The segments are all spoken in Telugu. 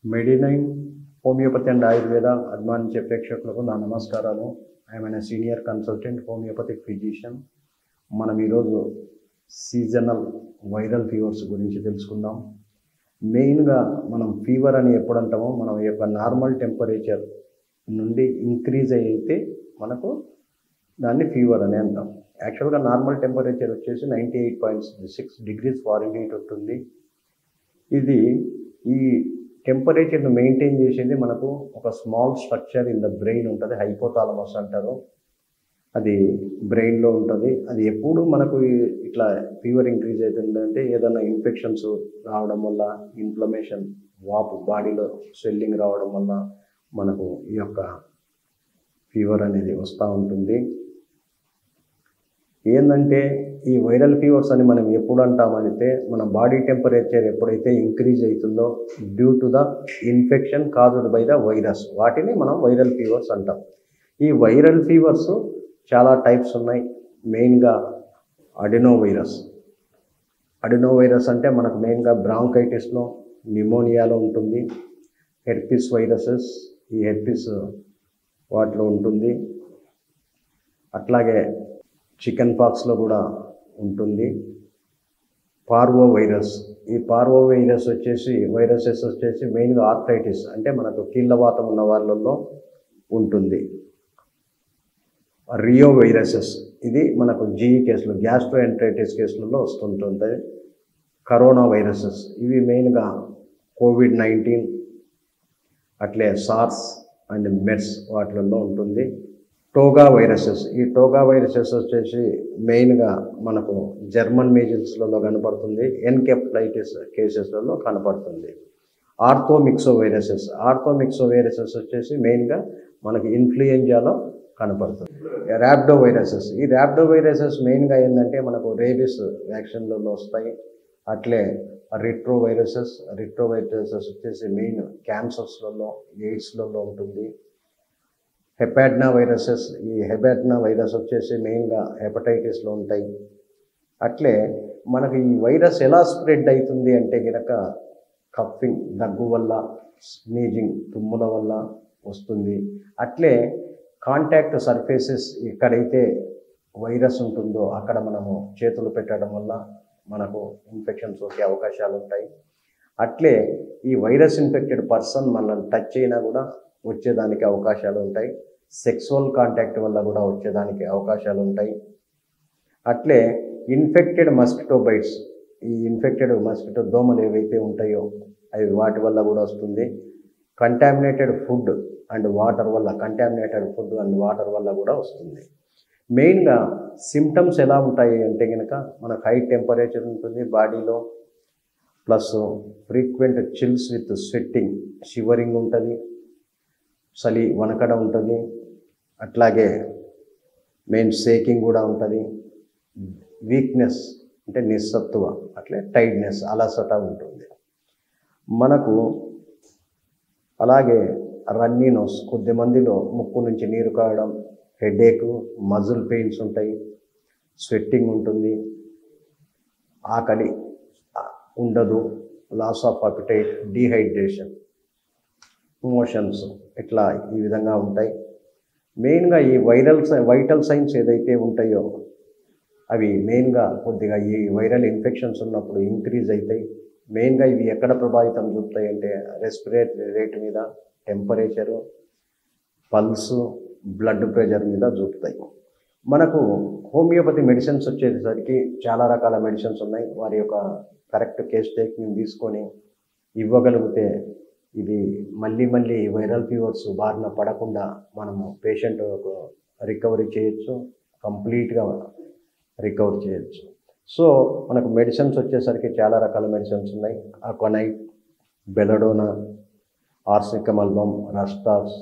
మెడినైన్ హోమియోపతి అండ్ ఆయుర్వేద అభిమానించే ప్రేక్షకులకు నా నమస్కారాలు. I'm senior consultant homoeopathic physician. మనం ఈరోజు సీజనల్ వైరల్ ఫీవర్స్ గురించి తెలుసుకుందాం. మెయిన్గా మనం ఫీవర్ అని ఎప్పుడు అంటామో, మనం యొక్క నార్మల్ టెంపరేచర్ నుండి ఇంక్రీజ్ అయితే మనకు దాన్ని ఫీవర్ అని అంటాం. యాక్చువల్గా నార్మల్ టెంపరేచర్ వచ్చేసి 98.6 degrees Fahrenheit ఉంటుంది. ఇది ఈ టెంపరేచర్ను మెయింటైన్ చేసేది మనకు ఒక small structure in the brain ఉంటుంది, హైపోథాలమస్ అంటారు. అది బ్రెయిన్లో ఉంటుంది. అది ఎప్పుడు మనకు ఇట్లా ఫీవర్ ఇంక్రీజ్ అవుతుందంటే ఏదైనా ఇన్ఫెక్షన్స్ రావడం వల్ల, ఇన్ఫ్లమేషన్, వాపు, బాడీలో స్వెల్లింగ్ రావడం వల్ల మనకు ఈ యొక్క ఫీవర్ అనేది వస్తూ ఉంటుంది. ఏంటంటే ఈ వైరల్ ఫీవర్స్ అని మనం ఎప్పుడు అంటామంటే, మన బాడీ టెంపరేచర్ ఎప్పుడైతే ఇంక్రీజ్ అవుతుందో due to the infection caused by the virus, వాటిని మనం వైరల్ ఫీవర్స్ అంటాం. ఈ వైరల్ ఫీవర్స్ చాలా టైప్స్ ఉన్నాయి. మెయిన్గా అడినోవైరస్ అంటే మనకు మెయిన్గా బ్రాంకైటిస్లో, న్యూమోనియాలో ఉంటుంది. హెర్పిస్ వైరసెస్, ఈ హెర్పిస్ వాటిలో ఉంటుంది. అట్లాగే చికెన్ పాక్స్లో కూడా ఉంటుంది. పార్వో వైరస్, ఈ పార్వో వైరసెస్ వచ్చేసి మెయిన్గా ఆర్థరైటిస్ అంటే మనకు కీళ్ళవాతం ఉన్న వాళ్ళల్లో ఉంటుంది. రియో వైరసెస్, ఇది మనకు జీఈ కేసులు, గ్యాస్ట్రోఎంటరైటిస్ కేసులలో వస్తుంటుంది. కరోనా వైరసెస్, ఇవి మెయిన్గా COVID-19, అట్లే సార్స్ అండ్ మెర్స్ వాటిల్లో ఉంటుంది. టోగా వైరసెస్, ఈ టోగా వైరసెస్ వచ్చేసి మెయిన్గా మనకు జర్మన్ మీజిల్స్లలో కనపడుతుంది, ఎన్కెఫలైటిస్ కేసెస్లలో కనపడుతుంది. ఆర్థోమిక్సో వైరసెస్ వచ్చేసి మెయిన్గా మనకి ఇన్ఫ్లుయెంజాలో కనపడుతుంది. ర్యాబ్డో వైరసెస్, ఈ ర్యాబ్డో వైరసెస్ మెయిన్గా ఏంటంటే మనకు రేబిస్ వ్యాక్సిన్లలో వస్తాయి. అట్లే రిట్రోవైరసెస్ వచ్చేసి మెయిన్ క్యాన్సర్స్లలో, ఎయిడ్స్లలో ఉంటుంది. హెపాటినా వైరసెస్, ఈ హెపాటినా వైరస్ వచ్చేసి మెయిన్గా హెపటైటిస్లో ఉంటాయి. అట్లే మనకు ఈ వైరస్ ఎలా స్ప్రెడ్ అవుతుంది అంటే కనుక కఫింగ్, దగ్గు వల్ల, స్నీజింగ్, తుమ్ముల వల్ల వస్తుంది. అట్లే కాంటాక్ట్ సర్ఫేసెస్, ఎక్కడైతే వైరస్ ఉంటుందో అక్కడ మనము చేతులు పెట్టడం వల్ల మనకు ఇన్ఫెక్షన్ సోకే అవకాశాలు ఉంటాయి. అట్లే ఈ వైరస్ ఇన్ఫెక్టెడ్ పర్సన్ మనల్ని టచ్ అయినా కూడా వచ్చేదానికి అవకాశాలు ఉంటాయి. సెక్సువల్ కాంటాక్ట్ వల్ల కూడా వచ్చేదానికి అవకాశాలు ఉంటాయి. అట్లే ఇన్ఫెక్టెడ్ మస్కిటో బైట్స్, ఈ ఇన్ఫెక్టెడ్ మస్కిటో దోమలు ఏవైతే ఉంటాయో అవి వాటి వల్ల కూడా వస్తుంది. కంటామినేటెడ్ ఫుడ్ అండ్ వాటర్ వల్ల కూడా వస్తుంది. మెయిన్గా సిమ్టమ్స్ ఎలా ఉంటాయి అంటే కనుక మనకు హై టెంపరేచర్ ఉంటుంది బాడీలో, plus frequent chills with sweating, shivering ఉంటుంది, చలి వణకడం ఉంటుంది. అట్లాగే మెయిన్ షేకింగ్ కూడా ఉంటుంది. వీక్నెస్ అంటే నిస్సత్తువ, అట్లే టైడ్నెస్, అలసట ఉంటుంది మనకు. అలాగే రన్నీ నోస్, కొద్ది మందిలో ముక్కు నుంచి నీరు కారడం, హెడేక్, మజిల్ పెయిన్స్ ఉంటాయి, స్వెట్టింగ్ ఉంటుంది, ఆకలి ఉండదు, loss of appetite, dehydration, motions, ఇట్లా ఈ విధంగా ఉంటాయి. మెయిన్గా ఈ వైటల్ సైన్స్ ఏదైతే ఉంటాయో అవి మెయిన్గా కొద్దిగా ఈ వైరల్ ఇన్ఫెక్షన్స్ ఉన్నప్పుడు ఇంక్రీజ్ అవుతాయి. మెయిన్గా ఇవి ఎక్కడ ప్రభావితం చూపుతాయి అంటే రెస్పిరేటరీ రేట్ మీద, టెంపరేచరు, పల్సు, బ్లడ్ ప్రెషర్ మీద చూపుతాయి. మనకు హోమియోపతి మెడిసిన్స్ వచ్చేసరికి చాలా రకాల మెడిసిన్స్ ఉన్నాయి. వారి యొక్క కరెక్ట్ కేస్ టేకింగ్ తీసుకొని ఇవ్వగలిగితే ఇది మళ్ళీ వైరల్ ఫీవర్స్ బారిన పడకుండా మనము పేషెంట్ రికవరీ చేయొచ్చు, కంప్లీట్గా రికవర్ చేయొచ్చు. సో మనకు మెడిసిన్స్ వచ్చేసరికి చాలా రకాల మెడిసిన్స్ ఉన్నాయి. అక్వనైట్, బెలడోనా, ఆర్సికమల్బమ్, రస్టాక్స్,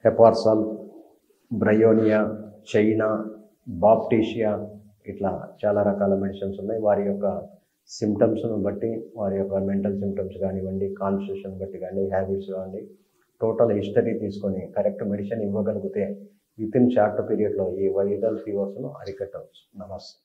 హెపార్సాల్, బ్రయోనియా, చైనా, బాప్టీషియా, ఇట్లా చాలా రకాల మెడిసిన్స్ ఉన్నాయి. వారి యొక్క సిమ్టమ్స్ను బట్టి, వారి యొక్క మెంటల్ సిమ్టమ్స్ కానివ్వండి, కాన్స్టిట్యూషన్ బట్టి కానీ, హ్యాబిట్స్ కానివ్వండి, టోటల్ హిస్టరీ తీసుకొని కరెక్ట్ మెడిసిన్ ఇవ్వగలిగితే విత్ ఇన్ షార్ట్ పీరియడ్లో ఈ వైరల్ ఫీవర్స్ను అరికట్టవచ్చు. నమస్తే.